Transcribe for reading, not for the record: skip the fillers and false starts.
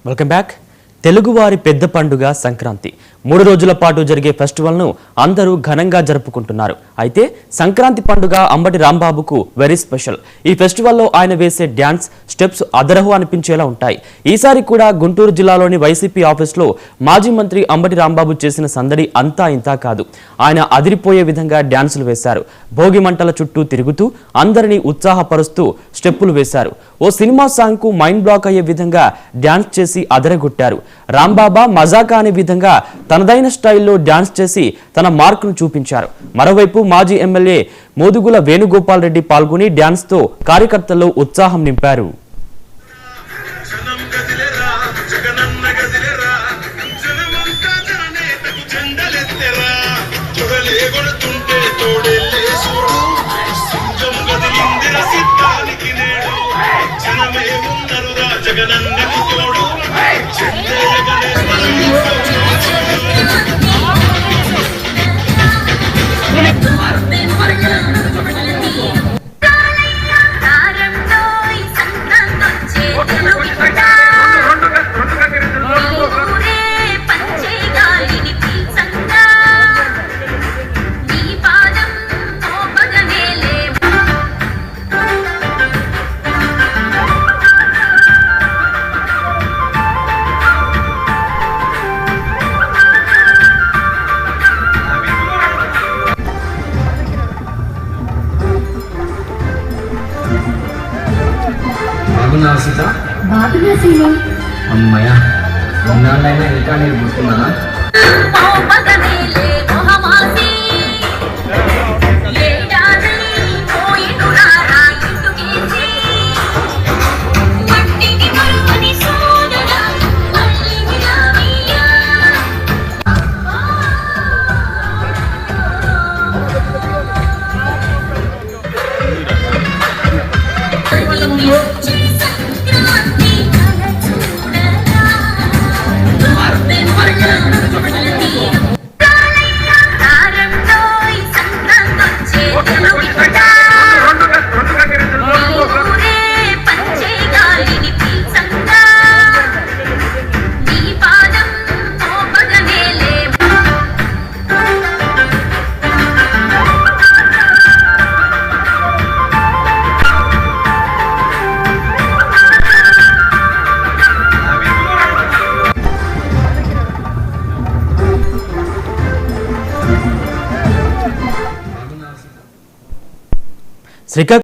Welcome back. తెలుగువారి పెద్ద పండుగ సంక్రాంతి 3 రోజుల పాటు జరిగే ఫెస్టివల్ను అందరూ ఘనంగా జరుపుకుంటున్నారు. అయితే సంక్రాంతి పండుగ అంబటి రాంబాబుకు వెరీ స్పెషల్. ఈ ఫెస్టివల్లో ఆయన వేసే డ్యాన్స్ స్టెప్స్ అదరహు అనిపించేలా ఉంటాయి. ఈసారి కూడా గుంటూరు జిల్లాలోని వైసీపీ ఆఫీస్లో మాజీ మంత్రి అంబటి రాంబాబు చేసిన సందడి అంతా ఇంతా కాదు. ఆయన అదిరిపోయే విధంగా డ్యాన్సులు వేశారు. భోగి మంటల చుట్టూ తిరుగుతూ అందరినీ ఉత్సాహపరుస్తూ స్టెప్పులు వేశారు. ఓ సినిమా సాంగ్కు మైండ్ బ్లాక్ అయ్యే విధంగా డ్యాన్స్ చేసి అదరగొట్టారు. రాంబాబా మజాకా అనే విధంగా తనదైన స్టైల్లో డ్యాన్స్ చేసి తన మార్కును చూపించారు. మరోవైపు మాజీ ఎమ్మెల్యే మోదుగుల వేణుగోపాల్ రెడ్డి పాల్గొని డ్యాన్స్తో కార్యకర్తల్లో ఉత్సాహం నింపారు. అమ్మయ్య ఉన్నాళ్ళైనా ఇంకా నేను గుర్తున్నానా?